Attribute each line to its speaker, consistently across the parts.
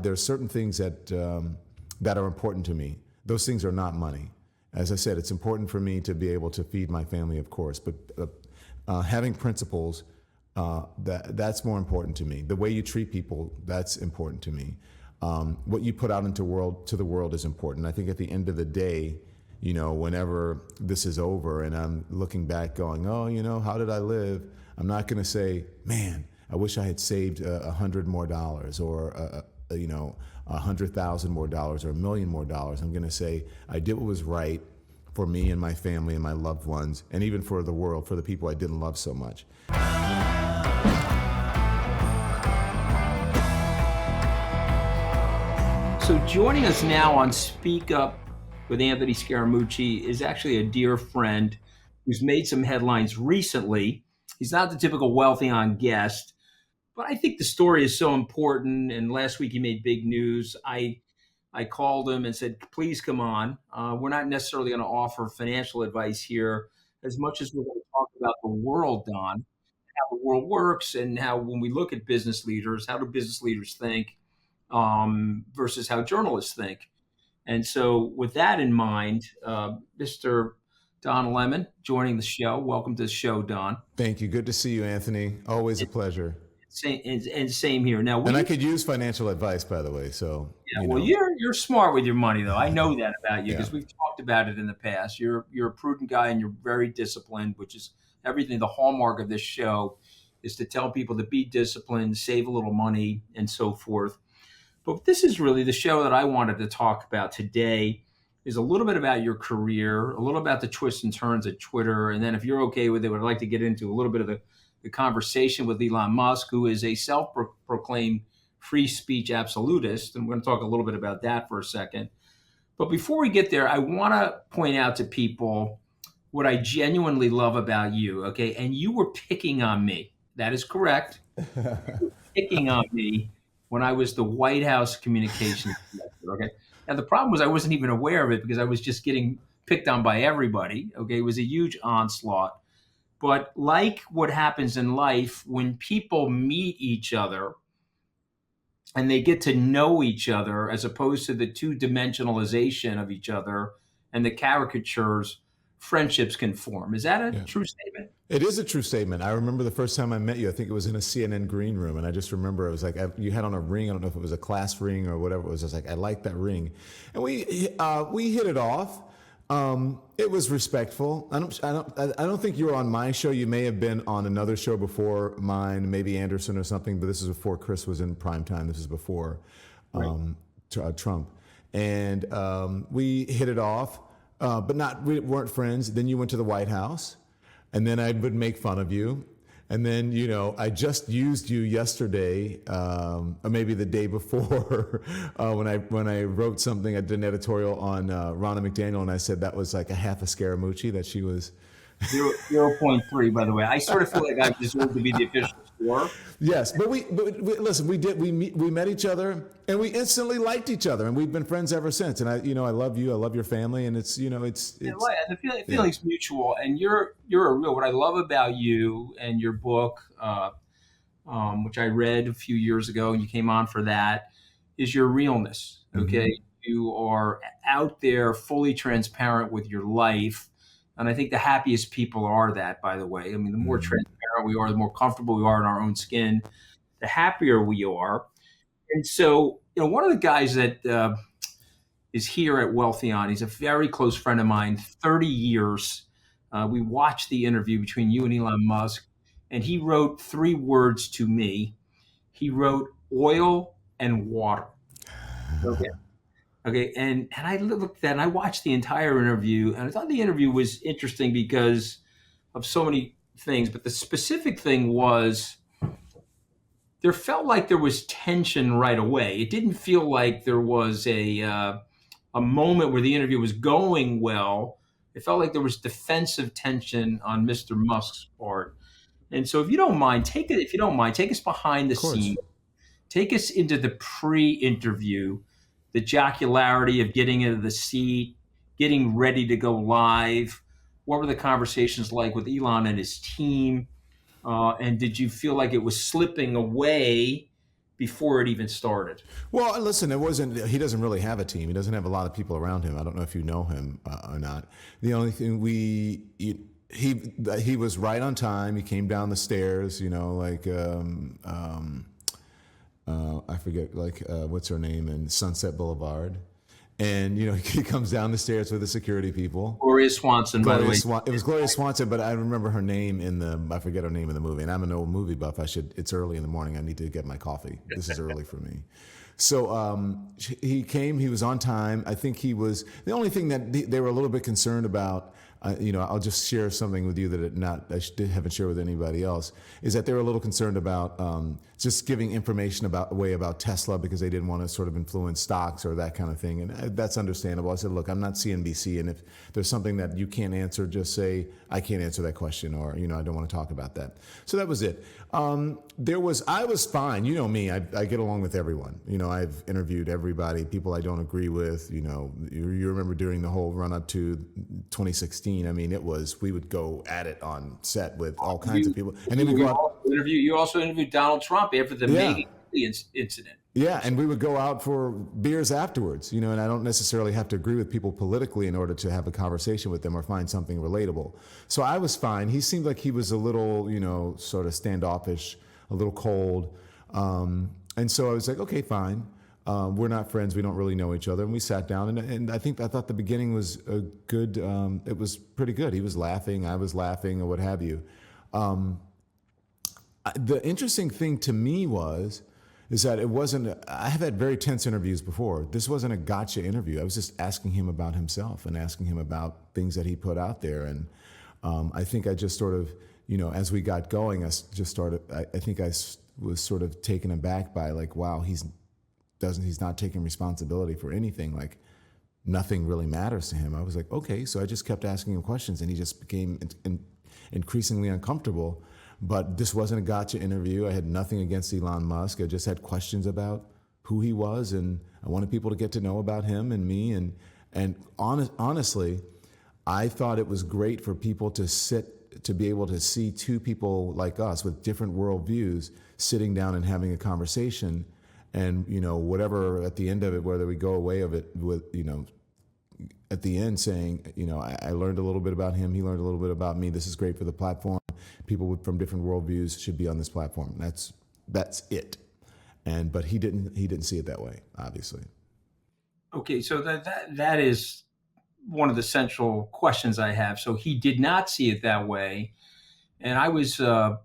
Speaker 1: There are certain things that are important to me. Those things are not money. As I said, it's important for me to be able to feed my family, of course, but having principles, that's more important to me. The way you treat people, that's important to me. What you put out to the world is important. I think at the end of the day, whenever this is over and I'm looking back going, oh, how did I live? I'm not going to say, man, I wish I had saved $100 more, or $100,000 more, or $1 million more. I'm going to say I did what was right for me and my family and my loved ones, and even for the world, for the people I didn't love so much.
Speaker 2: So joining us now on Speak Up with Anthony Scaramucci is actually a dear friend who's made some headlines recently. He's not the typical wealthy on guest, but I think the story is so important. And last week he made big news. I called him and said, please come on. We're not necessarily going to offer financial advice here as much as we're going to talk about the world, Don, how the world works, and how when we look at business leaders, how do business leaders think versus how journalists think. And so with that in mind, Mr. Don Lemon joining the show. Welcome to the show, Don.
Speaker 1: Thank you. Good to see you, Anthony. Always a pleasure.
Speaker 2: Same here. Now,
Speaker 1: and I could use financial advice, by the way. So
Speaker 2: yeah, well, you're smart with your money, though. I know that about you because we've talked about it in the past. You're a prudent guy and you're very disciplined, which is everything. The hallmark of this show is to tell people to be disciplined, save a little money, and so forth. But this is really the show that I wanted to talk about today. Is a little bit about your career, a little about the twists and turns at Twitter, and then if you're okay with it, I'd like to get into a little bit of the conversation with Elon Musk, who is a self-proclaimed free speech absolutist. And we're going to talk a little bit about that for a second. But before we get there, I want to point out to people what I genuinely love about you, okay? And you were picking on me. That is correct. Picking on me when I was the White House communications director, okay? Now, the problem was I wasn't even aware of it because I was just getting picked on by everybody, okay? It was a huge onslaught. But like what happens in life, when people meet each other and they get to know each other as opposed to the two-dimensionalization of each other and the caricatures, friendships can form. Is that a true statement?
Speaker 1: It is a true statement. I remember the first time I met you, I think it was in a CNN green room. And I just remember it was like, you had on a ring. I don't know if it was a class ring or whatever it was. I was like, I like that ring. And we hit it off. It was respectful. I don't think you were on my show. You may have been on another show before mine, maybe Anderson or something, but this is before Chris was in prime time. This is before Trump. And we hit it off, but we weren't friends. Then you went to the White House, and then I would make fun of you. And then, I just used you yesterday, or maybe the day before, when I wrote something, I did an editorial on Ronna McDaniel, and I said that was like a half a Scaramucci, that she was
Speaker 2: 0.3, by the way. I sort of feel like I deserve to be the official score.
Speaker 1: Yes, but listen, we met each other and we instantly liked each other, and we've been friends ever since. And I love you, I love your family, and it's
Speaker 2: the feeling's mutual. And you're a real. What I love about you and your book, which I read a few years ago, and you came on for that, is your realness. Okay, you are out there, fully transparent with your life. And I think the happiest people are that, by the way. I mean, the more transparent we are, the more comfortable we are in our own skin, the happier we are. And so, one of the guys that is here at Wealthion, he's a very close friend of mine, 30 years. We watched the interview between you and Elon Musk, and he wrote 3 words to me. He wrote oil and water. Okay, and I looked at and I watched the entire interview, and I thought the interview was interesting because of so many things. But the specific thing was there felt like there was tension right away. It didn't feel like there was a moment where the interview was going well. It felt like there was defensive tension on Mr. Musk's part. And so, if you don't mind, take us behind the scenes. Take us into the pre-interview. The jocularity of getting into the seat, getting ready to go live. What were the conversations like with Elon and his team? And did you feel like it was slipping away before it even started.
Speaker 1: Well, listen, it wasn't. He doesn't really have a team. He doesn't have a lot of people around him. I don't know if you know him or not. The only thing he was right on time. He came down the stairs. I forget what's her name in Sunset Boulevard. And he comes down the stairs with the security people.
Speaker 2: Gloria Swanson, by the way.
Speaker 1: It was Gloria Swanson, but I remember her name I forget her name in the movie. And I'm an old movie buff. It's early in the morning. I need to get my coffee. This is early for me. So he came. He was on time. I think he was the only thing that they were a little bit concerned about. I'll just share something with you that I haven't shared with anybody else, is that they were a little concerned about just giving information about Tesla because they didn't want to sort of influence stocks or that kind of thing. And that's understandable. I said, look, I'm not CNBC. And if there's something that you can't answer, just say, I can't answer that question, or, I don't want to talk about that. So that was it. I was fine. You know me, I get along with everyone. I've interviewed everybody, people I don't agree with. You remember during the whole run up to 2016, we would go at it on set with all kinds of people. And then we go out.
Speaker 2: You also interviewed Donald Trump after the May incident.
Speaker 1: Yeah, and we would go out for beers afterwards, and I don't necessarily have to agree with people politically in order to have a conversation with them or find something relatable. So I was fine. He seemed like he was a little, sort of standoffish, a little cold. And so I was like, okay, fine. We're not friends. We don't really know each other. And we sat down, and I thought the beginning was a good, it was pretty good. He was laughing, I was laughing, or what have you. The interesting thing to me is that I have had very tense interviews before. This wasn't a gotcha interview. I was just asking him about himself and asking him about things that he put out there. And I think I just sort of, as we got going, I think I was sort of taken aback by like, wow, he's not taking responsibility for anything. Like nothing really matters to him. I was like, okay. So I just kept asking him questions, and he just became increasingly uncomfortable. But this wasn't a gotcha interview. I had nothing against Elon Musk. I just had questions about who he was, and I wanted people to get to know about him and me. And honestly, I thought it was great for people to be able to see two people like us with different worldviews sitting down and having a conversation. And, whatever at the end of it, whether we go away of it with, at the end saying, I learned a little bit about him. He learned a little bit about me. This is great for the platform. People from different worldviews should be on this platform. That's it. But he didn't see it that way, obviously.
Speaker 2: Okay, so that is one of the central questions I have. So he did not see it that way, and I was, I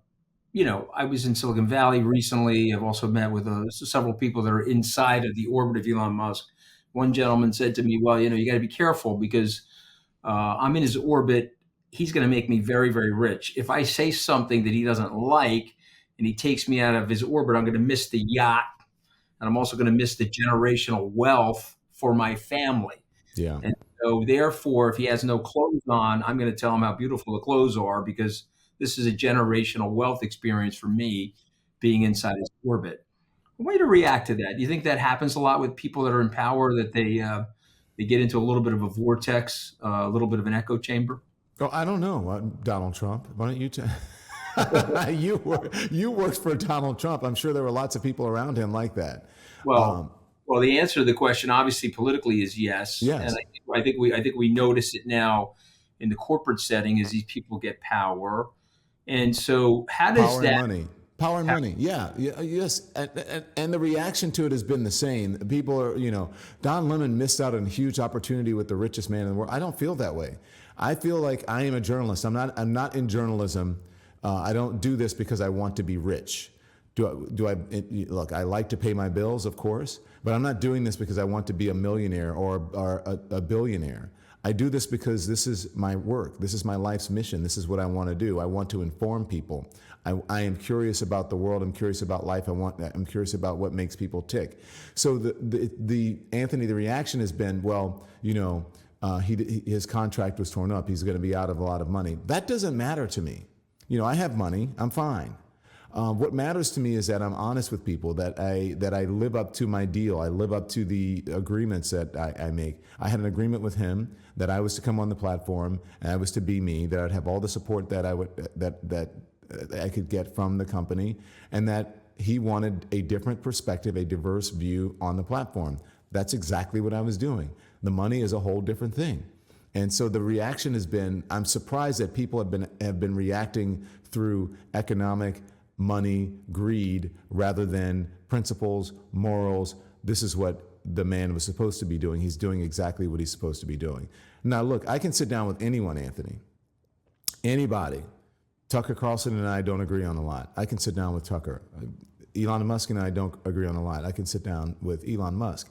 Speaker 2: was in Silicon Valley recently. I've also met with several people that are inside of the orbit of Elon Musk. One gentleman said to me, well, you got to be careful because I'm in his orbit. He's going to make me very, very rich. If I say something that he doesn't like and he takes me out of his orbit, I'm going to miss the yacht. And I'm also going to miss the generational wealth for my family.
Speaker 1: Yeah.
Speaker 2: And so therefore, if he has no clothes on, I'm going to tell him how beautiful the clothes are because this is a generational wealth experience for me being inside his orbit. A way to react to that. Do you think that happens a lot with people that are in power, that they get into a little bit of a vortex, a little bit of an echo chamber?
Speaker 1: Oh, I don't know, Donald Trump. Why don't you you worked for Donald Trump. I'm sure there were lots of people around him like that.
Speaker 2: Well, the answer to the question, obviously, politically, is yes.
Speaker 1: Yes.
Speaker 2: And I think we notice it now in the corporate setting as these people get power. And so, how does
Speaker 1: Power and money. Yeah. Yes. And the reaction to it has been the same. People are, Don Lemon missed out on a huge opportunity with the richest man in the world. I don't feel that way. I feel like I am a journalist. I'm not in journalism. I don't do this because I want to be rich. Look, I like to pay my bills, of course, but I'm not doing this because I want to be a millionaire or a billionaire. I do this because this is my work. This is my life's mission. This is what I want to do. I want to inform people. I am curious about the world. I'm curious about life. I'm curious about what makes people tick. So the Anthony, the reaction has been, well, his contract was torn up. He's going to be out of a lot of money. That doesn't matter to me. I have money. I'm fine. What matters to me is that I'm honest with people, that I live up to my deal. I live up to the agreements that I make. I had an agreement with him that I was to come on the platform and I was to be me, that I'd have all the support that I could get from the company, and that he wanted a different perspective, a diverse view on the platform. That's exactly what I was doing. The money is a whole different thing. And so the reaction has been, I'm surprised that people have been reacting through economic, money, greed, rather than principles, morals. This is what the man was supposed to be doing. He's doing exactly what he's supposed to be doing. Now, look, I can sit down with anyone, Anthony, anybody. Tucker Carlson and I don't agree on a lot. I can sit down with Tucker. Elon Musk and I don't agree on a lot. I can sit down with Elon Musk.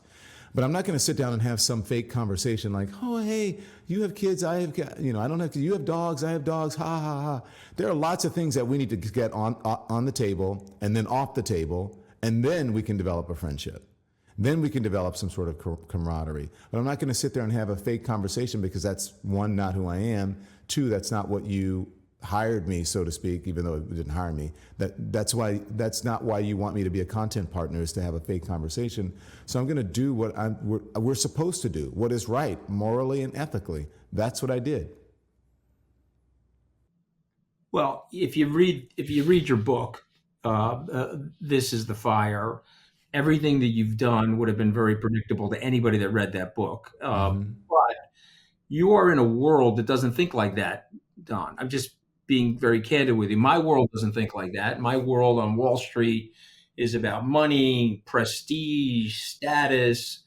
Speaker 1: But I'm not going to sit down and have some fake conversation like, oh, hey, you have kids, I have, I don't have kids. You have dogs, I have dogs, ha, ha, ha. There are lots of things that we need to get on the table and then off the table, and then we can develop a friendship. Then we can develop some sort of camaraderie. But I'm not going to sit there and have a fake conversation because that's, one, not who I am. Two, that's not what you hired me, so to speak, even though it didn't hire me. That's not why you want me to be a content partner, is to have a fake conversation. So I'm going to do what we're supposed to do, what is right, morally and ethically. That's what I did.
Speaker 2: Well, if you read your book, This is the Fire, everything that you've done would have been very predictable to anybody that read that book. But you are in a world that doesn't think like that, Don. I'm just being very candid with you. My world doesn't think like that. My world on Wall Street is about money, prestige, status.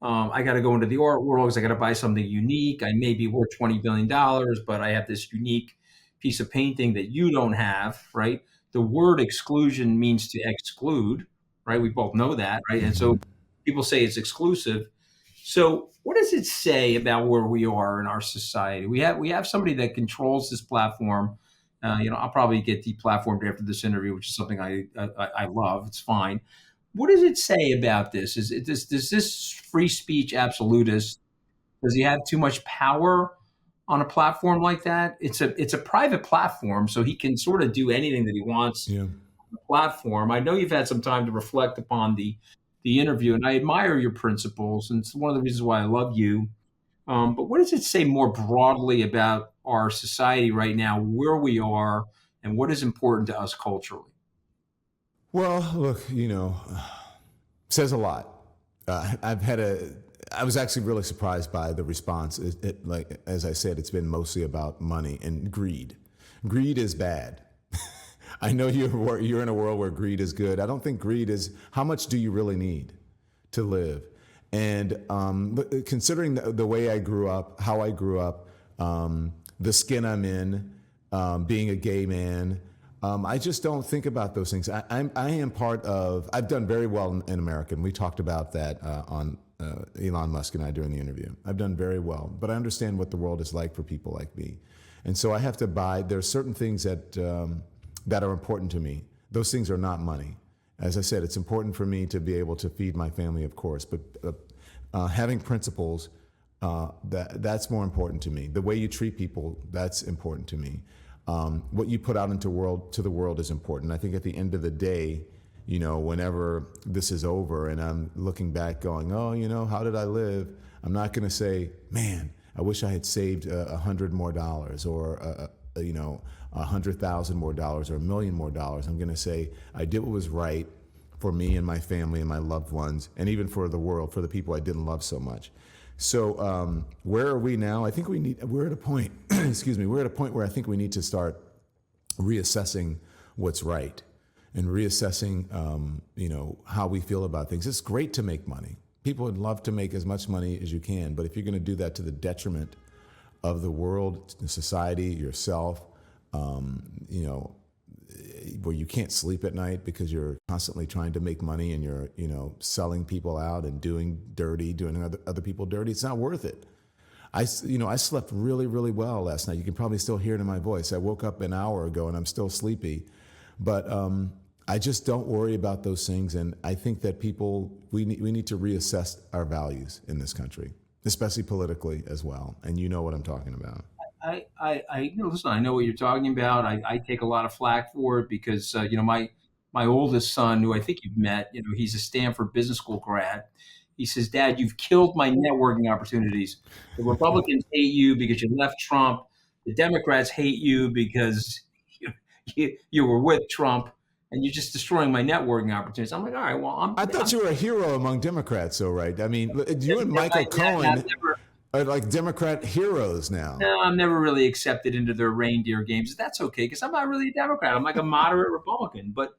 Speaker 2: I got to go into the art world because I got to buy something unique. I may be worth $20 billion, but I have this unique piece of painting that you don't have, right? The word exclusion means to exclude, right? We both know that, right? And so people say it's exclusive. So what does it say about where we are in our society? We have somebody that controls this platform. I'll probably get deplatformed after this interview, which is something I love. It's fine. What does it say about this? Does this free speech absolutist? Does he have too much power on a platform like that? It's a private platform, so he can sort of do anything that he wants on the platform. I know you've had some time to reflect upon the interview, and I admire your principles, and it's one of the reasons why I love you. But what does it say more broadly about our society right now, where we are, and what is important to us culturally?
Speaker 1: Well, look, says a lot. I was actually really surprised by the response. Like, as I said, it's been mostly about money and greed. Greed is bad. I know you're in a world where greed is good. I don't think greed is, how much do you really need to live? And but considering the way I grew up, how I grew up, the skin I'm in, being a gay man, I just don't think about those things. I am part of, I've done very well in America, and we talked about that on Elon Musk and I during the interview. I've done very well, but I understand what the world is like for people like me. And so I have to there are certain things that are important to me. Those things are not money. As I said, it's important for me to be able to feed my family, of course, but having principles, that's more important to me. The way you treat people, that's important to me. What you put out into the world is important. I think at the end of the day, whenever this is over and I'm looking back going, oh, how did I live? I'm not going to say, man, I wish I had saved $100 more, or $100,000 more, or $1 million more. I'm going to say I did what was right for me and my family and my loved ones, and even for the world, for the people I didn't love so much. So where are we now? I think we're at a point, we're at a point where I think we need to start reassessing what's right and reassessing, how we feel about things. It's great to make money. People would love to make as much money as you can, but if you're going to do that to the detriment of the world, the society, yourself, where you can't sleep at night because you're constantly trying to make money and you're, selling people out and doing other people dirty, it's not worth it. I slept really, really well last night. You can probably still hear it in my voice. I woke up an hour ago and I'm still sleepy, but I just don't worry about those things. And I think that we need to reassess our values in this country, especially politically as well. And you know what I'm talking about.
Speaker 2: Listen, I know what you're talking about. I take a lot of flack for it because, my oldest son, who I think you've met, he's a Stanford Business School grad. He says, Dad, you've killed my networking opportunities. The Republicans hate you because you left Trump. The Democrats hate you because you were with Trump. and you're just destroying my networking opportunities. I'm like, all right, well,
Speaker 1: I thought you were a hero among Democrats, though, right? I mean, you and Michael Cohen are like Democrat heroes now.
Speaker 2: no, I'm never really accepted into their reindeer games. That's okay because I'm not really a Democrat. I'm like a moderate Republican. But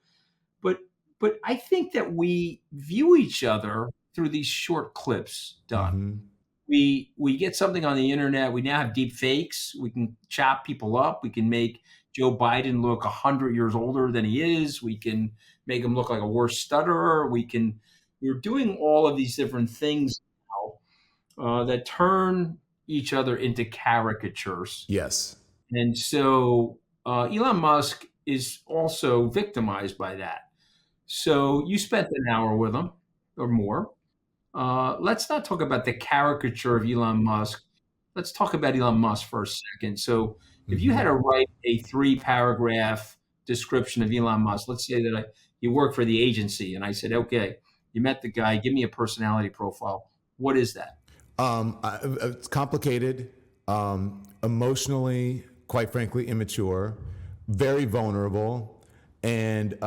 Speaker 2: but I think that we view each other through these short clips, Don.
Speaker 1: Mm-hmm.
Speaker 2: We get something on the internet. We now have deep fakes. We can chop people up. We can make Joe Biden look 100 years older than he is. We can make him look like a worse stutterer. We're doing all of these different things now that turn each other into caricatures.
Speaker 1: Yes.
Speaker 2: And so Elon Musk is also victimized by that. So you spent an hour with him or more. Let's not talk about the caricature of Elon Musk. Let's talk about Elon Musk for a second. So if you had to write a 3-paragraph description of Elon Musk, let's say that you work for the agency and I said, okay, you met the guy, give me a personality profile. What is that?
Speaker 1: It's complicated, emotionally, quite frankly, immature, very vulnerable, and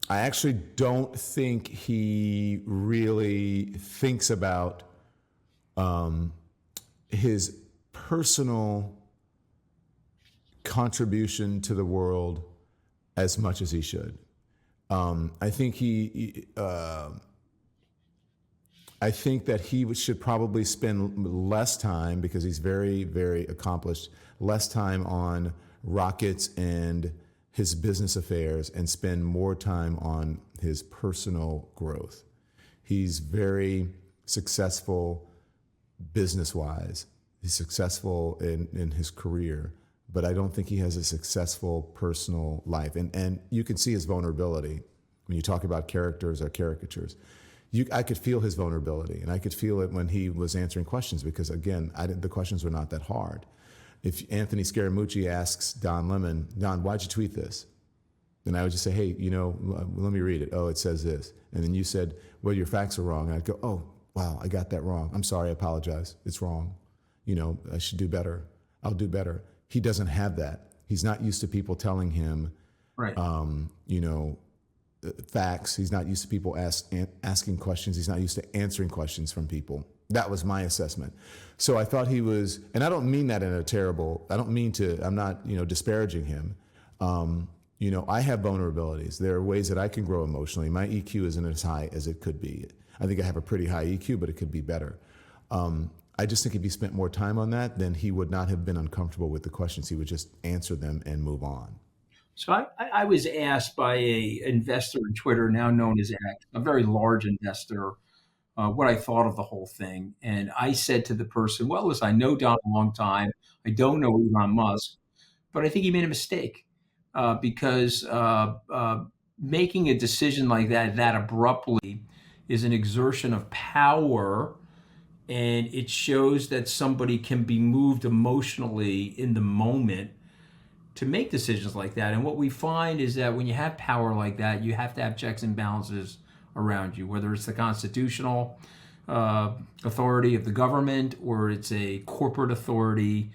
Speaker 1: I actually don't think he really thinks about his personal contribution to the world as much as he should. I think I think that he should probably spend less time, because he's very, very accomplished, less time on rockets and his business affairs and spend more time on his personal growth. He's very successful business-wise. He's successful in his career, but I don't think he has a successful personal life. And you can see his vulnerability when you talk about characters or caricatures. I could feel his vulnerability, and I could feel it when he was answering questions because, again, the questions were not that hard. If Anthony Scaramucci asks Don Lemon, Don, why'd you tweet this? Then I would just say, hey, let me read it. Oh, it says this. And then you said, well, your facts are wrong. And I'd go, oh, wow, I got that wrong. I'm sorry, I apologize. It's wrong. I should do better. I'll do better. He doesn't have that. He's not used to people telling him,
Speaker 2: right.
Speaker 1: Facts. He's not used to people asking questions. He's not used to answering questions from people. That was my assessment. So I thought he was, and I don't mean that in a terrible, I'm not, disparaging him. I have vulnerabilities. There are ways that I can grow emotionally. My EQ isn't as high as it could be. I think I have a pretty high EQ, but it could be better. I just think if he spent more time on that, then he would not have been uncomfortable with the questions. He would just answer them and move on.
Speaker 2: So I was asked by a investor in Twitter, now known as X, a very large investor, what I thought of the whole thing. And I said to the person, well, listen, I know Don a long time. I don't know Elon Musk, but I think he made a mistake because making a decision like that abruptly is an exertion of power. And it shows that somebody can be moved emotionally in the moment to make decisions like that. And what we find is that when you have power like that, you have to have checks and balances around you, whether it's the constitutional authority of the government or it's a corporate authority.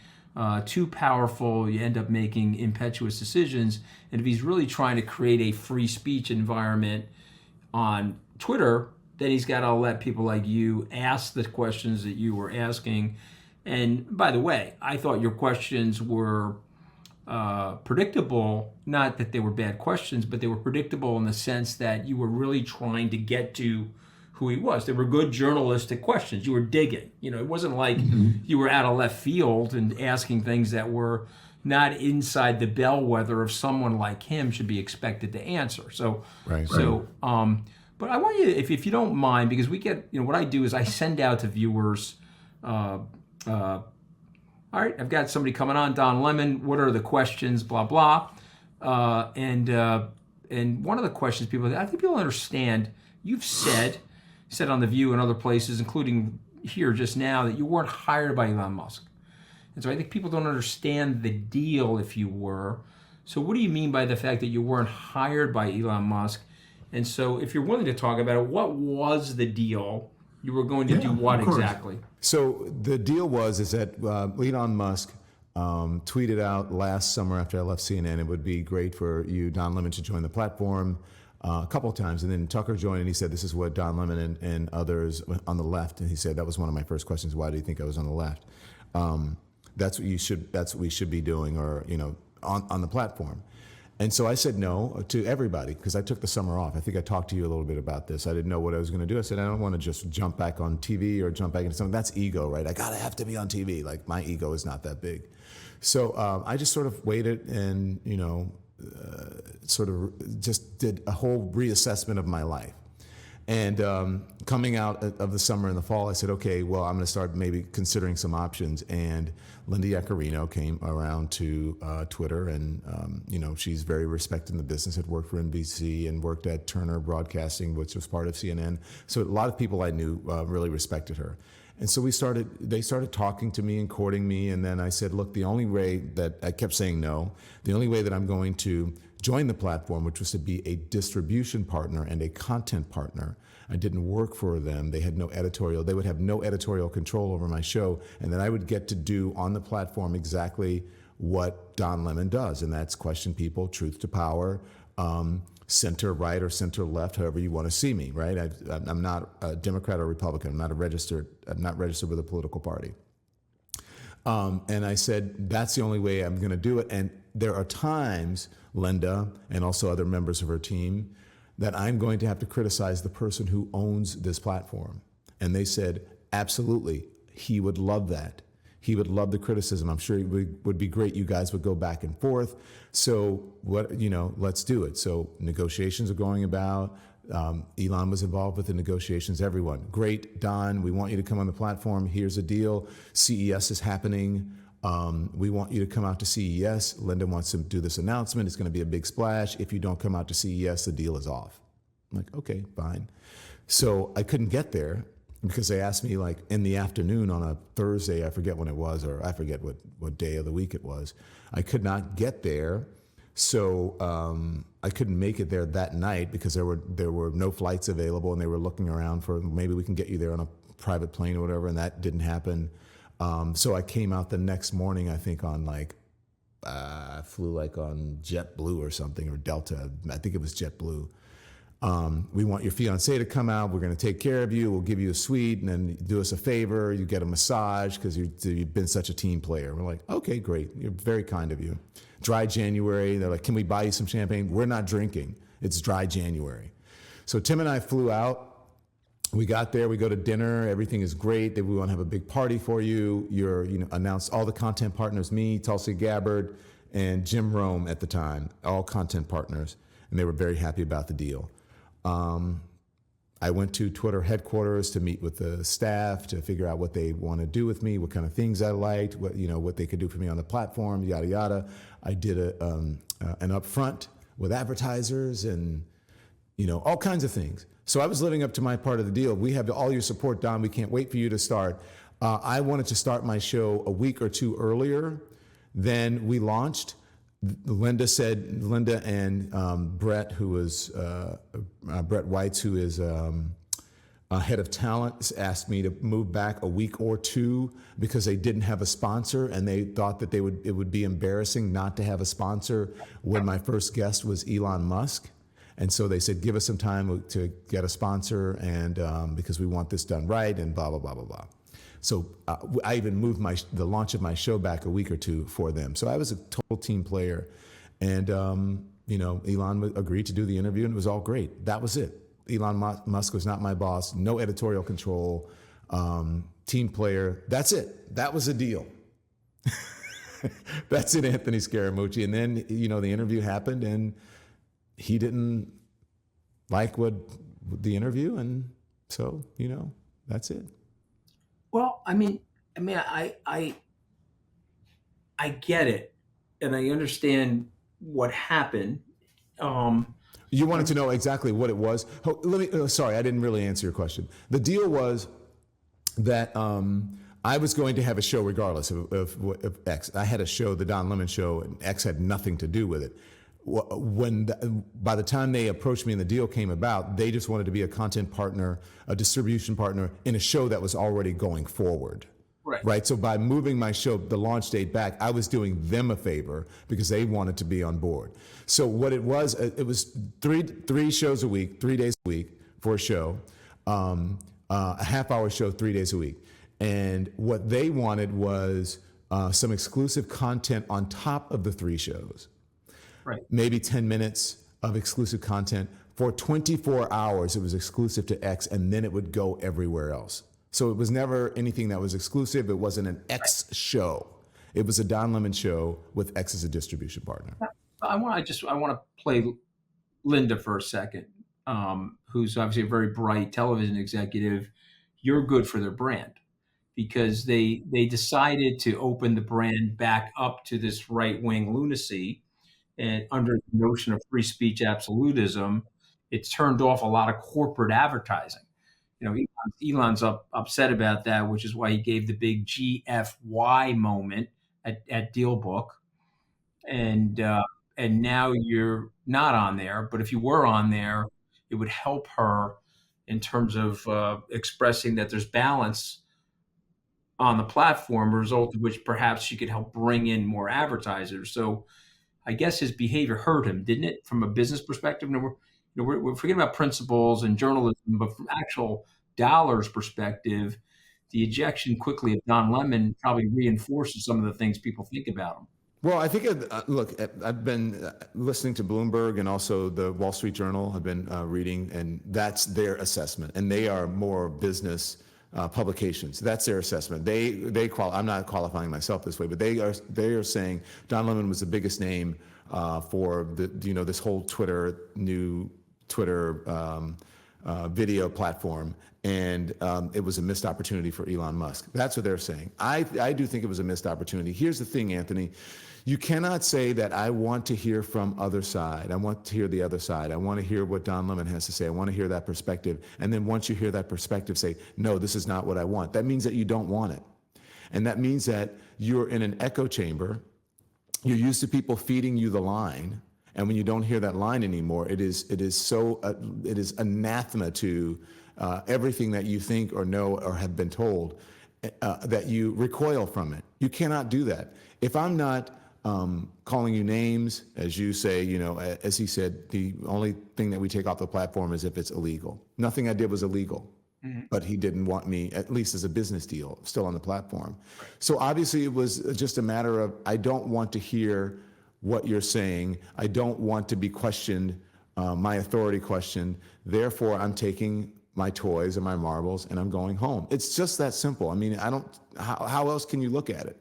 Speaker 2: Too powerful, you end up making impetuous decisions. And if he's really trying to create a free speech environment on Twitter, then he's got to let people like you ask the questions that you were asking. And by the way, I thought your questions were predictable, not that they were bad questions, but they were predictable in the sense that you were really trying to get to who he was. They were good journalistic questions. You were digging. It wasn't like you were out of left field and asking things that were not inside the bellwether of someone like him should be expected to answer. But I want you, if you don't mind, because we get, what I do is I send out to viewers, all right, I've got somebody coming on, Don Lemon. What are the questions? Blah blah, and one of the questions I think people understand. You've said on The View and other places, including here just now, that you weren't hired by Elon Musk, and so I think people don't understand the deal. If you were, so what do you mean by the fact that you weren't hired by Elon Musk? And so, if you're willing to talk about it, what was the deal? You were going to do what exactly?
Speaker 1: So the deal is that Elon Musk tweeted out last summer after I left CNN, it would be great for you, Don Lemon, to join the platform a couple of times. And then Tucker joined and he said, this is what Don Lemon and others on the left. And he said, that was one of my first questions. Why do you think I was on the left? That's what we should be doing, or, on the platform. And so I said no to everybody because I took the summer off. I think I talked to you a little bit about this. I didn't know what I was going to do. I said, I don't want to just jump back on TV or jump back into something. That's ego, right? I got to have to be on TV. Like, my ego is not that big. So I just sort of waited and, sort of just did a whole reassessment of my life. And coming out of the summer and the fall, I said, okay, well, I'm going to start maybe considering some options. And Linda Yaccarino came around to Twitter, and she's very respected in the business. Had worked for NBC and worked at Turner Broadcasting, which was part of CNN. So a lot of people I knew really respected her. And so they started talking to me and courting me. And then I said, look, the only way that I kept saying no, the only way that I'm going to join the platform, which was to be a distribution partner and a content partner. I didn't work for them. They had no editorial. They would have no editorial control over my show. And then I would get to do on the platform exactly what Don Lemon does. And that's question people, truth to power, center right or center left, however you want to see me, right? I'm not a Democrat or Republican. I'm not registered with a political party. And I said, that's the only way I'm going to do it. And there are times, Linda and also other members of her team, that I'm going to have to criticize the person who owns this platform. And they said, absolutely, he would love that. He would love the criticism. I'm sure it would be great. You guys would go back and forth. So let's do it. So negotiations are going about. Elon was involved with the negotiations. Everyone, great, Don, we want you to come on the platform. Here's a deal. CES is happening. We want you to come out to CES. Linda wants to do this announcement. It's going to be a big splash. If you don't come out to CES, the deal is off. I'm like, okay, fine. So I couldn't get there because they asked me like in the afternoon on a Thursday. I forget when it was, or I forget what day of the week it was. I could not get there. So I couldn't make it there that night because there were no flights available, and they were looking around for maybe we can get you there on a private plane or whatever, and that didn't happen. So I came out the next morning, I think on I flew on JetBlue or something, or Delta. I think it was JetBlue. We want your fiance to come out. We're going to take care of you. We'll give you a suite, and then do us a favor. You get a massage because you've been such a team player. We're like, okay, great. You're very kind of you. Dry January. They're like, can we buy you some champagne? We're not drinking. It's dry January. So Tim and I flew out. We got there, we go to dinner, everything is great. We want to have a big party for you. You're, announced all the content partners, me, Tulsi Gabbard, and Jim Rome at the time, all content partners. And they were very happy about the deal. I went to Twitter headquarters to meet with the staff to figure out what they want to do with me, what kind of things I liked, what they could do for me on the platform, yada, yada. I did an upfront with advertisers and, all kinds of things. So I was living up to my part of the deal. We have all your support, Don. We can't wait for you to start. I wanted to start my show a week or two earlier than we launched. Linda and Brett, who was Brett Weitz, who is head of talent, asked me to move back a week or two because they didn't have a sponsor, and they thought that it would be embarrassing not to have a sponsor when my first guest was Elon Musk. And so they said, give us some time to get a sponsor, and because we want this done right, and blah, blah, blah, blah, blah. So I even moved the launch of my show back a week or two for them. So I was a total team player. And, Elon agreed to do the interview, and it was all great. That was it. Elon Musk was not my boss, no editorial control, team player. That's it. That was a deal. That's it, Anthony Scaramucci. And then, the interview happened, and he didn't like the interview, and so that's it.
Speaker 2: Well, I get it, and I understand what happened.
Speaker 1: You wanted to know exactly what it was. Sorry, I didn't really answer your question. The deal was that I was going to have a show regardless of X. I had a show, the Don Lemon Show, and X had nothing to do with it. By the time they approached me and the deal came about, they just wanted to be a content partner, a distribution partner in a show that was already going forward.
Speaker 2: Right.
Speaker 1: right? So by moving my show, the launch date back, I was doing them a favor because they wanted to be on board. So what it was three shows a week, 3 days a week for a show, a half-hour show 3 days a week. And what they wanted was some exclusive content on top of the 3 shows,
Speaker 2: Right.
Speaker 1: maybe 10 minutes of exclusive content. For 24 hours, it was exclusive to X, and then it would go everywhere else. So it was never anything that was exclusive. It wasn't an X show. It was a Don Lemon show with X as a distribution partner.
Speaker 2: I want to play Linda for a second, who's obviously a very bright television executive. You're good for their brand because they decided to open the brand back up to this right wing lunacy, and under the notion of free speech absolutism, it turned off a lot of corporate advertising. Elon's upset about that, which is why he gave the big GFY moment at DealBook, and now you're not on there. But if you were on there, it would help her in terms of expressing that there's balance on the platform, a result of which perhaps she could help bring in more advertisers. So I guess his behavior hurt him, didn't it, from a business perspective? We're forgetting about principles and journalism, but from actual dollars perspective, the ejection quickly of Don Lemon probably reinforces some of the things people think about him.
Speaker 1: Well, I think, look, I've been listening to Bloomberg and also the Wall Street Journal. I've been reading, and that's their assessment. And they are more business publications. That's their assessment. I'm not qualifying myself this way, but they are saying Don Lemon was the biggest name for this whole new Twitter video platform, and it was a missed opportunity for Elon Musk. That's what they're saying. I do think it was a missed opportunity. Here's the thing, Anthony. You cannot say that I want to hear from other side. I want to hear the other side. I want to hear what Don Lemon has to say. I want to hear that perspective. And then once you hear that perspective, say, no, this is not what I want. That means that you don't want it. And that means that you're in an echo chamber. You're used to people feeding you the line. And when you don't hear that line anymore, it is anathema to everything that you think or know or have been told, that you recoil from it. You cannot do that. If I'm not calling you names, as you say, as he said, the only thing that we take off the platform is if it's illegal. Nothing I did was illegal, but he didn't want me, at least as a business deal, still on the platform. So obviously it was just a matter of, I don't want to hear what you're saying. I don't want to be questioned, my authority questioned. Therefore, I'm taking my toys and my marbles and I'm going home. It's just that simple. I mean, how else can you look at it?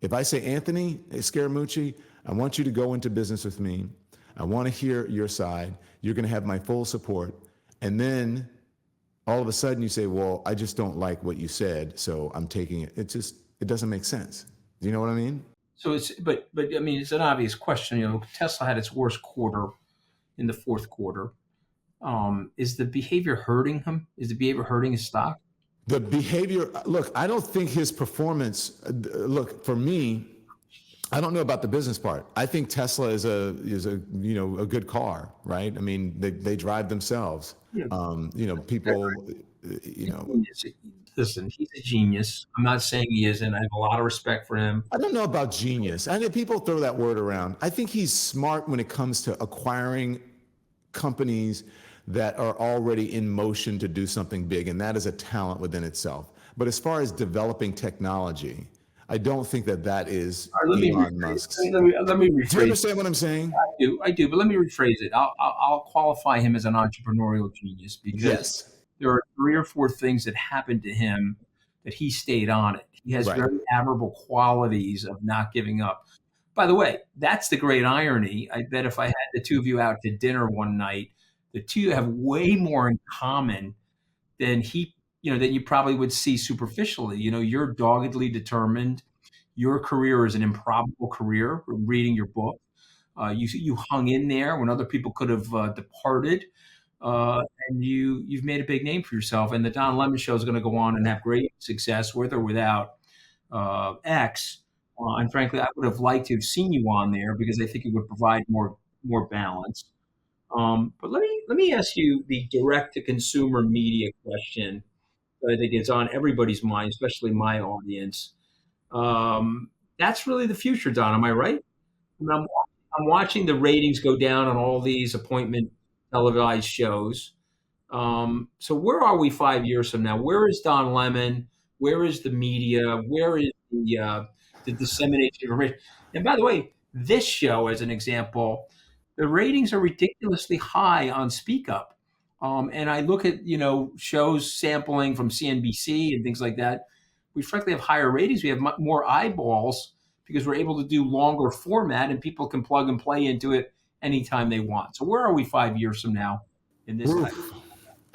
Speaker 1: If I say, Anthony Scaramucci, I want you to go into business with me. I want to hear your side. You're going to have my full support. And then all of a sudden you say, well, I just don't like what you said, so I'm taking it. It doesn't make sense. Do you know what I mean?
Speaker 2: So but I mean, it's an obvious question. Tesla had its worst quarter in the fourth quarter. Is the behavior hurting him? Is the behavior hurting his stock?
Speaker 1: The behavior, look, I don't think his performance, look, for me, I don't know about the business part. I think Tesla is a good car, right? I mean, they drive themselves.
Speaker 2: Yeah.
Speaker 1: People,
Speaker 2: Listen, he's a genius. I'm not saying he isn't. I have a lot of respect for him.
Speaker 1: I don't know about genius. I know people throw that word around. I think he's smart when it comes to acquiring companies that are already in motion to do something big, and that is a talent within itself. But as far as developing technology, I don't think that is Elon Musk's.
Speaker 2: Let me rephrase.
Speaker 1: Do you understand what I'm saying?
Speaker 2: I do, but let me rephrase it. I'll qualify him as an entrepreneurial genius because there are 3 or 4 things that happened to him that he stayed on it. He has very admirable qualities of not giving up. By the way, that's the great irony. I bet if I had the two of you out to dinner one night, the two have way more in common than than you probably would see superficially. You're doggedly determined. Your career is an improbable career. Reading your book, you hung in there when other people could have departed, and you've made a big name for yourself. And the Don Lemon Show is going to go on and have great success with or without X. And frankly, I would have liked to have seen you on there because I think it would provide more balance. But let me ask you the direct to consumer media question that I think is on everybody's mind, especially my audience. That's really the future, Don. Am I right? I mean, I'm watching the ratings go down on all these appointment televised shows. So where are we 5 years from now? Where is Don Lemon? Where is the media? Where is the dissemination of information? And by the way, this show, as an example, the ratings are ridiculously high on Speak Up. And I look at shows sampling from CNBC and things like that. We frankly have higher ratings. We have more eyeballs because we're able to do longer format, and people can plug and play into it anytime they want. So where are we 5 years from now in this type?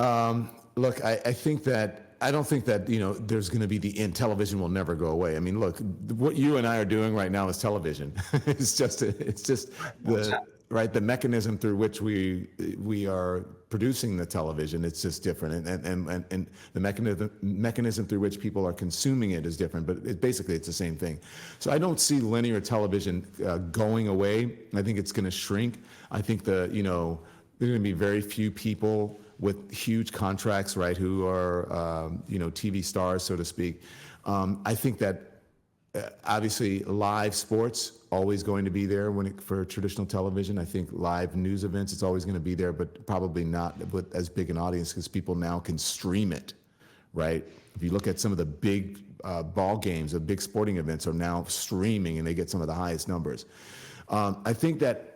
Speaker 1: Oof. Look, I think that I don't think that there's going to be the end. Television will never go away. I mean, look, what you and I are doing right now is television. It's just the mechanism through which we are producing the television. It's just different, and the mechanism through which people are consuming it is different. But basically it's the same thing. So I don't see linear television going away. I think it's going to shrink. I think there's going to be very few people with huge contracts, right, who are, TV stars, so to speak. I think that obviously live sports always going to be there for traditional television. I think live news events, it's always going to be there, but probably not with as big an audience because people now can stream it, right? If you look at some of the big ball games, the big sporting events are now streaming and they get some of the highest numbers. I think that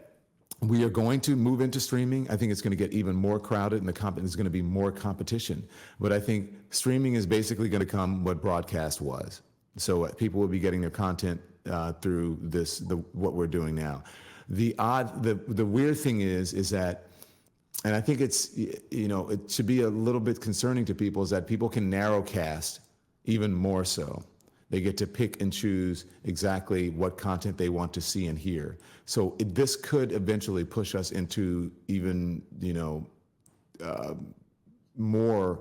Speaker 1: we are going to move into streaming. I think it's going to get even more crowded, and there's going to be more competition. But I think streaming is basically going to become what broadcast was. So people will be getting their content through what we're doing now. The weird thing is that, and I think it should be a little bit concerning to people, is that people can narrowcast even more so. They get to pick and choose exactly what content they want to see and hear. So this could eventually push us into even, more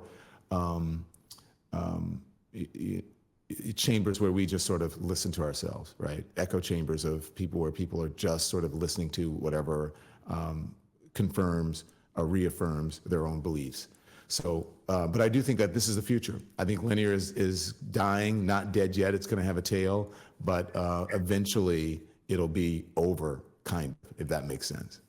Speaker 1: chambers where we just sort of listen to ourselves, right? Echo chambers of people where people are just sort of listening to whatever confirms or reaffirms their own beliefs. So, but I do think that this is the future. I think linear is dying, not dead yet. It's going to have a tail, but eventually it'll be over, kind of, if that makes sense.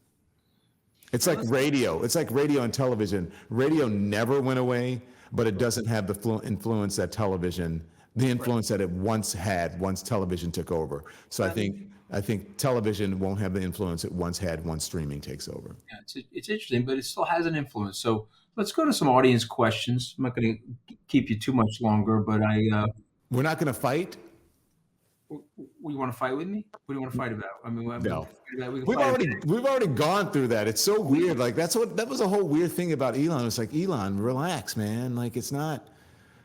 Speaker 1: It's like radio. It's like radio and television. Radio never went away, but it doesn't have the influence that the influence that it once had once television took over. So I think television won't have the influence it once had once streaming takes over.
Speaker 2: Yeah, it's interesting, but it still has an influence. So let's go to some audience questions. I'm not going to keep you too much longer, but
Speaker 1: we're not going to fight.
Speaker 2: You want to fight with me? What do you want to fight about? I mean,
Speaker 1: no. We've already gone through that. It's so weird. Like that was a whole weird thing about Elon. It's like, Elon, relax, man. Like it's not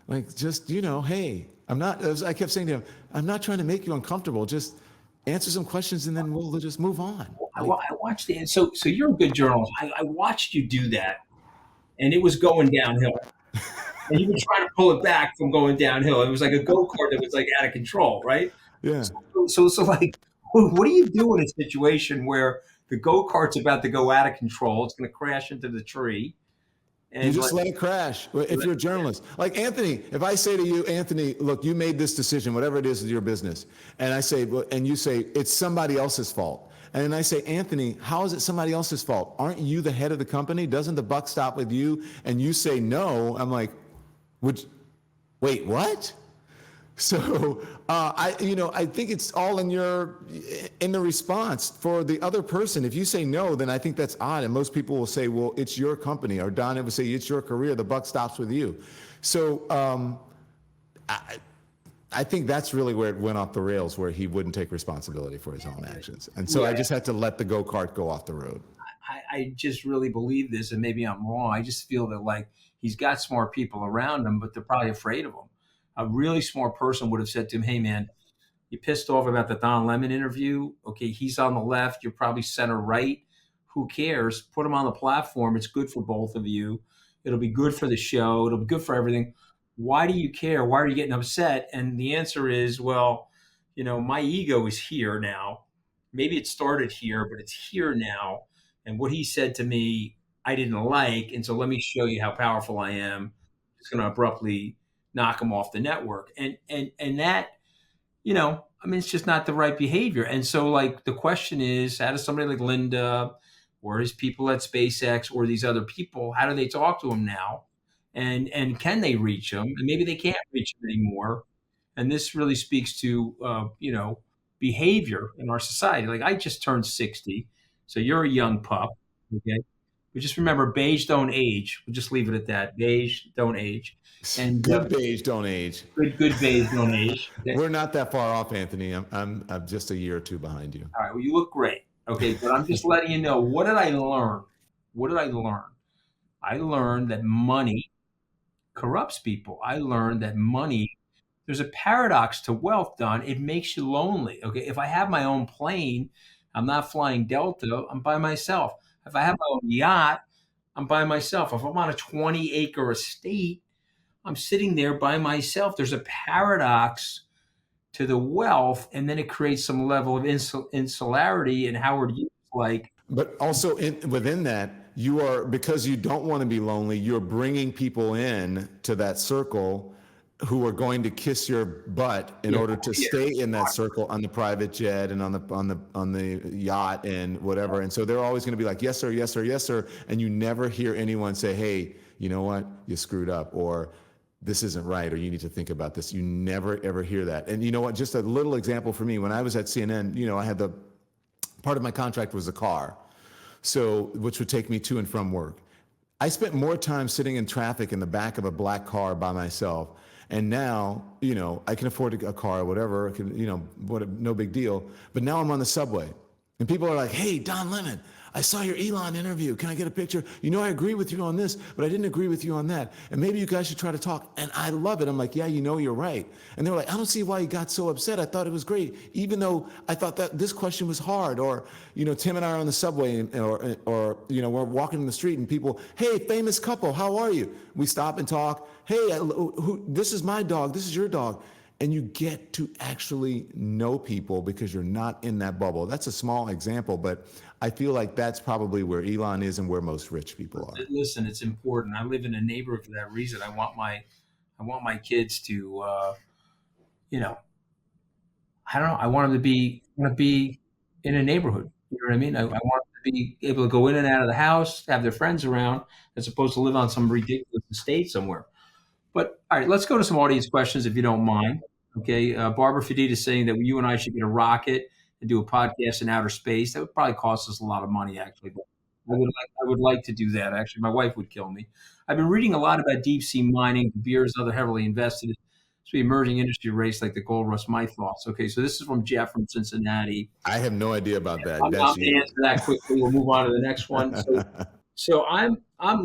Speaker 1: like just hey, I'm not. As I kept saying to him, I'm not trying to make you uncomfortable. Just answer some questions and then we'll just move on.
Speaker 2: I watched it. So you're a good journalist. I watched you do that, and it was going downhill. And you were trying to pull it back from going downhill. It was like a go-kart that was like out of control, right?
Speaker 1: Yeah.
Speaker 2: So like, what do you do in a situation where the go-kart's about to go out of control? It's going to crash into the tree. And
Speaker 1: you just let it crash. If you're a journalist, like Anthony, if I say to you, Anthony, look, you made this decision, whatever it is your business, and I say, and you say it's somebody else's fault, and then I say, Anthony, how is it somebody else's fault? Aren't you the head of the company? Doesn't the buck stop with you? And you say no. I'm like, wait, what? So I think it's all in the response for the other person. If you say no, then I think that's odd. And most people will say, well, it's your company. Or Don would say, it's your career. The buck stops with you. So I think that's really where it went off the rails, where he wouldn't take responsibility for his own actions. And so I just had to let the go-kart go off the road.
Speaker 2: I just really believe this, and maybe I'm wrong. I just feel that like he's got smart people around him, but they're probably afraid of him. A really smart person would have said to him, hey, man, you pissed off about the Don Lemon interview. Okay, he's on the left. You're probably center right. Who cares? Put him on the platform. It's good for both of you. It'll be good for the show. It'll be good for everything. Why do you care? Why are you getting upset? And the answer is, well, my ego is here now. Maybe it started here, but it's here now. And what he said to me, I didn't like. And so let me show you how powerful I am. It's going to abruptly knock them off the network. And that, you know, I mean, it's just not the right behavior. And so, like, the question is, how does somebody like Linda or his people at SpaceX or these other people, how do they talk to him now? And can they reach him? And maybe they can't reach him anymore. And this really speaks to, you know, behavior in our society. Like, I just turned 60, so you're a young pup, okay? But just remember, beige don't age. We'll just leave it at that. Beige don't age. And
Speaker 1: Good beige don't age.
Speaker 2: good beige don't age. Okay?
Speaker 1: We're not that far off, Anthony. I'm just a year or two behind you.
Speaker 2: All right. Well, you look great. Okay. But I'm just letting you know, what did I learn? What did I learn? I learned that money corrupts people. I learned that money, there's a paradox to wealth, Don. It makes you lonely. Okay. If I have my own plane, I'm not flying Delta, I'm by myself. If I have my own yacht, I'm by myself. If I'm on a 20-acre estate, I'm sitting there by myself. There's a paradox to the wealth, and then it creates some level of insularity. And Howard Hughes, like,
Speaker 1: But also within that, you are, because you don't want to be lonely, you're bringing people in to that circle who are going to kiss your butt in order to stay in that circle on the private jet and on the yacht and whatever. And so they're always going to be like, yes sir, yes sir, yes sir, and you never hear anyone say, hey, you know what, you screwed up, or this isn't right, or you need to think about this. You never ever hear that. And you know what, just a little example for me, when I was at CNN, you know, I had the part of my contract was a car, so which would take me to and from work. I spent more time sitting in traffic in the back of a black car by myself. And now, you know, I can afford a car or whatever, you know, no big deal. But now I'm on the subway and people are like, hey, Don Lemon, I saw your Elon interview. Can I get a picture? You know, I agree with you on this, but I didn't agree with you on that. And maybe you guys should try to talk. And I love it. I'm like, yeah, you know, you're right. And they're like, I don't see why you got so upset. I thought it was great, even though I thought that this question was hard. Or, you know, Tim and I are on the subway or you know, we're walking in the street and people, hey, famous couple, how are you? We stop and talk. Hey, this is my dog. This is your dog. And you get to actually know people because you're not in that bubble. That's a small example, but I feel like that's probably where Elon is and where most rich people are.
Speaker 2: Listen, it's important. I live in a neighborhood for that reason. I want my kids to, you know, I don't know. I want them to be in a neighborhood. You know what I mean? I want them to be able to go in and out of the house, have their friends around, as opposed to live on some ridiculous estate somewhere. But all right, let's go to some audience questions if you don't mind. Okay, Barbara Fadid is saying that you and I should get a rocket and do a podcast in outer space. That would probably cost us a lot of money, actually. But I would like to do that. Actually, my wife would kill me. I've been reading a lot about deep sea mining, beers, and other heavily invested. It's an emerging industry race like the gold rush. My thoughts. Okay, so this is from Jeff from Cincinnati.
Speaker 1: I have no idea about that.
Speaker 2: I'm going to answer that quickly. We'll move on to the next one. So I'm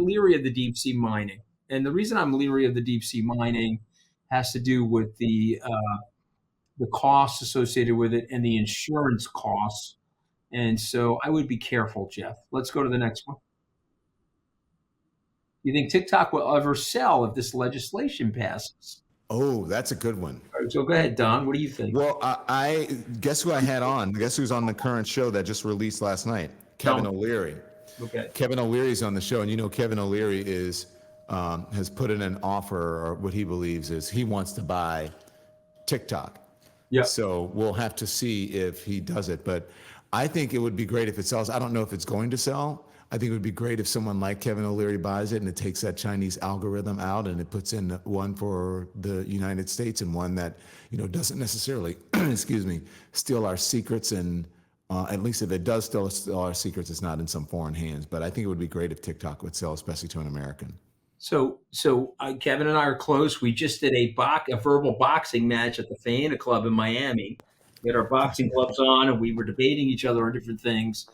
Speaker 2: leery of the deep sea mining. And the reason I'm leery of the deep sea mining has to do with the costs associated with it and the insurance costs. And so I would be careful, Jeff. Let's go to the next one. You think TikTok will ever sell if this legislation passes?
Speaker 1: Oh, that's a good one.
Speaker 2: All right, so go ahead, Don. What do you think?
Speaker 1: Well, I guess who I had on? Guess who's on the current show that just released last night? Kevin O'Leary.
Speaker 2: Okay.
Speaker 1: Kevin O'Leary's on the show, and you know Kevin O'Leary has put in an offer, or what he believes is he wants to buy TikTok.
Speaker 2: Yeah.
Speaker 1: So we'll have to see if he does it. But I think it would be great if it sells. I don't know if it's going to sell. I think it would be great if someone like Kevin O'Leary buys it and it takes that Chinese algorithm out and it puts in one for the United States and one that, you know, doesn't necessarily, excuse me, steal our secrets. And at least if it does steal our secrets, it's not in some foreign hands. But I think it would be great if TikTok would sell, especially to an American.
Speaker 2: So Kevin and I are close. We just did a verbal boxing match at the Faena Club in Miami. We had our boxing gloves on, and we were debating each other on different things.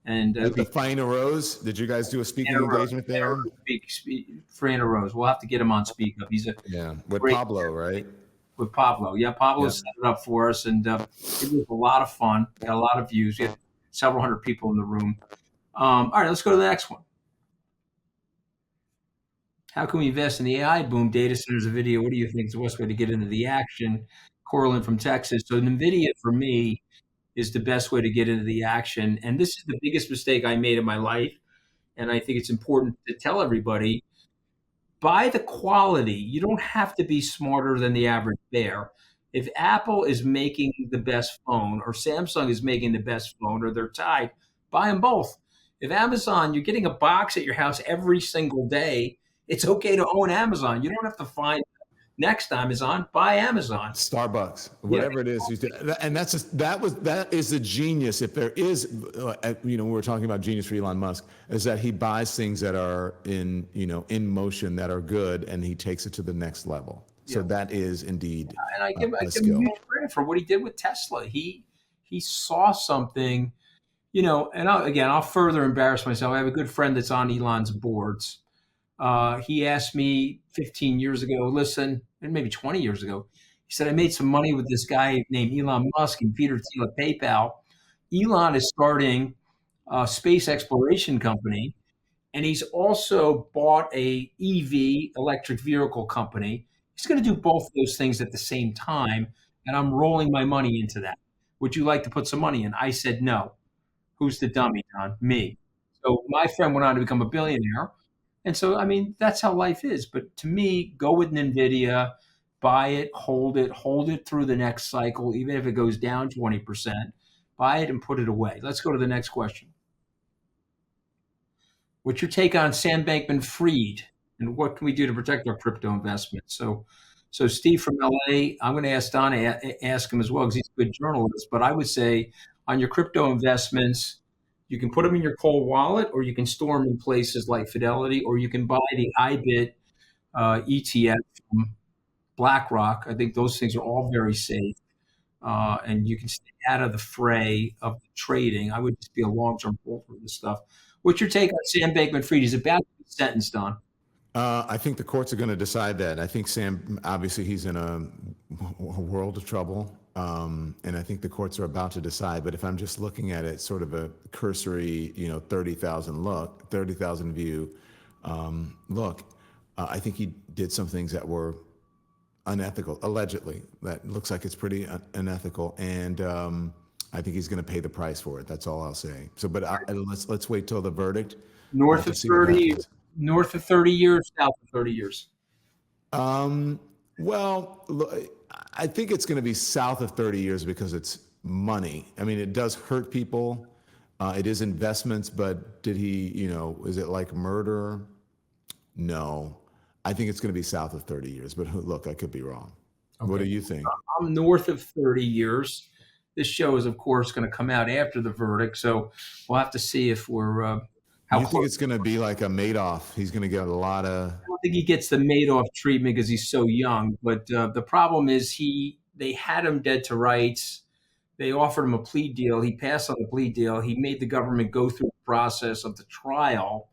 Speaker 2: And
Speaker 1: at the Faena Rose, did you guys do a speaking engagement there?
Speaker 2: Faena Rose. We'll have to get him on Speak Up. He's
Speaker 1: with Pablo, right?
Speaker 2: With Pablo, yeah. Pablo set it up for us, and it was a lot of fun. We had a lot of views. We had several hundred people in the room. All right, let's go to the next one. How can we invest in the AI boom? Data centers, a video. What do you think is the best way to get into the action? Corlin from Texas. So NVIDIA, for me, is the best way to get into the action. And this is the biggest mistake I made in my life. And I think it's important to tell everybody, buy the quality. You don't have to be smarter than the average bear. If Apple is making the best phone or Samsung is making the best phone or they're tied, buy them both. If Amazon, you're getting a box at your house every single day, it's okay to own Amazon. You don't have to find next Amazon, buy Amazon.
Speaker 1: Starbucks,
Speaker 2: Yeah.
Speaker 1: whatever it is, and that is the genius. If there is, we were talking about genius for Elon Musk, is that he buys things that are in motion that are good, and he takes it to the next level. So that is indeed
Speaker 2: And I give
Speaker 1: a
Speaker 2: him
Speaker 1: skill.
Speaker 2: huge credit for what he did with Tesla. He saw something, and I'll further embarrass myself. I have a good friend that's on Elon's boards. He asked me 15 years ago, listen, and maybe 20 years ago, he said, I made some money with this guy named Elon Musk and Peter Thiel at PayPal. Elon is starting a space exploration company, and he's also bought a EV electric vehicle company. He's going to do both of those things at the same time, and I'm rolling my money into that. Would you like to put some money in? I said no. Who's the dummy, Don? Me. So my friend went on to become a billionaire. And so, I mean, that's how life is. But to me, go with NVIDIA, buy it, hold it through the next cycle, even if it goes down 20%, buy it and put it away. Let's go to the next question. What's your take on Sam Bankman-Fried, and what can we do to protect our crypto investments? So Steve from LA, I'm going to ask Don to ask him as well because he's a good journalist. But I would say on your crypto investments, you can put them in your cold wallet, or you can store them in places like Fidelity, or you can buy the IBIT ETF from BlackRock. I think those things are all very safe, and you can stay out of the fray of the trading. I would just be a long-term holder for this stuff. What's your take on Sam Bankman-Fried? He's about to be sentenced on.
Speaker 1: I think the courts are going to decide that. I think Sam, obviously, he's in a world of trouble, and I think the courts are about to decide. But if I'm just looking at it, sort of a cursory, 30,000 view look, I think he did some things that were unethical, allegedly. That looks like it's pretty unethical, and I think he's going to pay the price for it. That's all I'll say. So, but let's wait till the verdict.
Speaker 2: North of 30 years, south of 30 years.
Speaker 1: Well, I think it's going to be south of 30 years because it's money. I mean, it does hurt people. It is investments, but did he, is it like murder? No. I think it's going to be south of 30 years, but look, I could be wrong. Okay. What do you think?
Speaker 2: I'm north of 30 years. This show is, of course, going to come out after the verdict, so we'll have to see if we're
Speaker 1: you think it's going to be like a Madoff? He's going to get a lot of...
Speaker 2: I don't think he gets the Madoff treatment because he's so young. But the problem is they had him dead to rights. They offered him a plea deal. He passed on the plea deal. He made the government go through the process of the trial.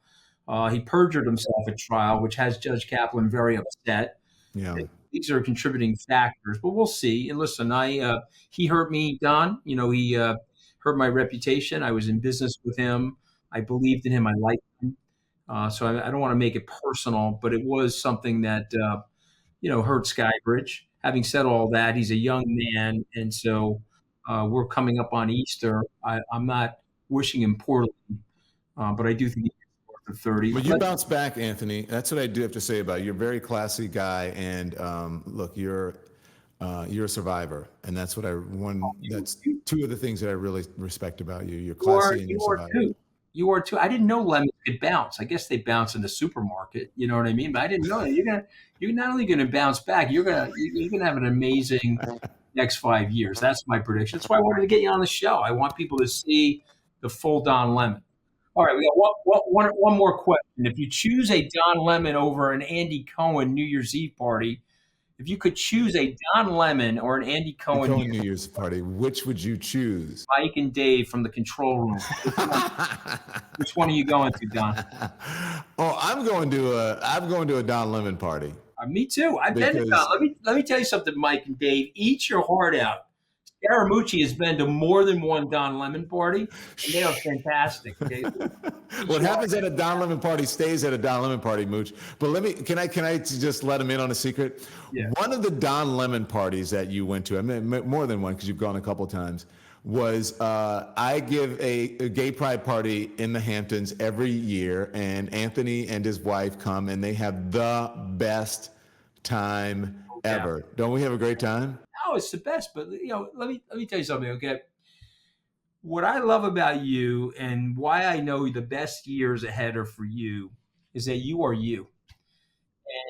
Speaker 2: He perjured himself at trial, which has Judge Kaplan very upset.
Speaker 1: Yeah.
Speaker 2: These are contributing factors, but we'll see. And listen, he hurt me, Don. He hurt my reputation. I was in business with him. I believed in him. I liked him. So I don't want to make it personal, but it was something that, hurt Skybridge. Having said all that, he's a young man. And so we're coming up on Easter. I'm not wishing him poorly, but I do think he's north of 30.
Speaker 1: But you bounce back, Anthony. That's what I do have to say about you. You're a very classy guy. And look, you're a survivor. And that's what that's two of the things that I really respect about you. You're classy and you're a survivor.
Speaker 2: You are too. I didn't know lemons could bounce. I guess they bounce in the supermarket. You know what I mean? But I didn't know that. You're not only gonna bounce back. You're gonna have an amazing next 5 years. That's my prediction. That's why I wanted to get you on the show. I want people to see the full Don Lemon. All right, we got one more question. If you choose a Don Lemon over an Andy Cohen New Year's Eve party, if you could choose a Don Lemon or an Andy Cohen
Speaker 1: New Year's party, which would you choose?
Speaker 2: Mike and Dave from the control room. Which one are you going to, Don?
Speaker 1: Oh, I'm going to a Don Lemon party.
Speaker 2: Me too. I've been to Don. Let me tell you something, Mike and Dave. Eat your heart out. Scaramucci has been to more than one Don Lemon party, and they are fantastic. Okay?
Speaker 1: What happens at a Don Lemon party stays at a Don Lemon party, Mooch. But can I just let him in on a secret? Yeah. One of the Don Lemon parties that you went to, I mean, more than one because you've gone a couple of times, was I give a gay pride party in the Hamptons every year, and Anthony and his wife come, and they have the best time
Speaker 2: Yeah.
Speaker 1: ever. Don't we have a great time?
Speaker 2: Oh, it's the best. But let me tell you something. Okay, what I love about you and why I know the best years ahead are for you is that you are you.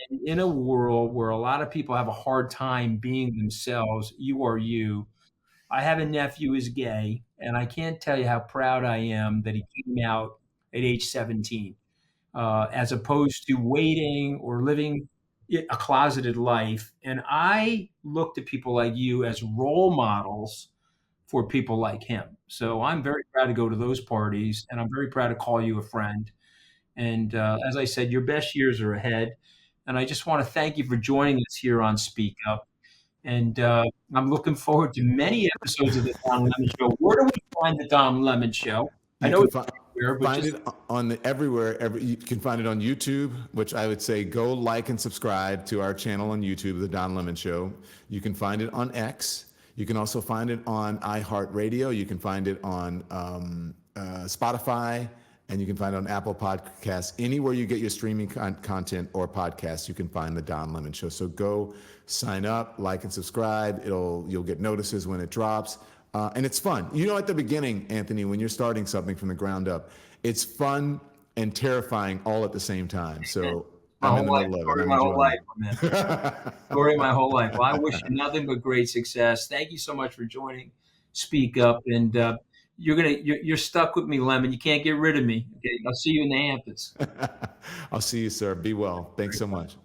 Speaker 2: And in a world where a lot of people have a hard time being themselves, you are you. I have a nephew who's gay, and I can't tell you how proud I am that he came out at age 17, as opposed to waiting or living a closeted life. And I look to people like you as role models for people like him. So I'm very proud to go to those parties, and I'm very proud to call you a friend. And as I said, your best years are ahead. And I just want to thank you for joining us here on Speak Up. And I'm looking forward to many episodes of the Don Lemon Show. Where do we find the Don Lemon Show? I
Speaker 1: You
Speaker 2: know
Speaker 1: can
Speaker 2: it's everywhere, but
Speaker 1: find
Speaker 2: just
Speaker 1: it on everywhere. You can find it on YouTube, which I would say go like and subscribe to our channel on YouTube, The Don Lemon Show. You can find it on X. You can also find it on iHeartRadio. You can find it on Spotify, and you can find it on Apple Podcasts. Anywhere you get your streaming content or podcasts, you can find the Don Lemon Show. So go sign up, like and subscribe. You'll get notices when it drops. And it's fun. You know, at the beginning, Anthony, when you're starting something from the ground up, it's fun and terrifying all at the same time. So
Speaker 2: my
Speaker 1: I'm in
Speaker 2: whole
Speaker 1: the
Speaker 2: life,
Speaker 1: middle of
Speaker 2: story
Speaker 1: it.
Speaker 2: of
Speaker 1: I'm
Speaker 2: my whole
Speaker 1: enjoying
Speaker 2: life,
Speaker 1: it.
Speaker 2: man. Story of my whole life. Well, I wish you nothing but great success. Thank you so much for joining Speak Up. And you're stuck with me, Lemon. You can't get rid of me. Okay, I'll see you in the Hamptons.
Speaker 1: I'll see you, sir. Be well. Thanks so much.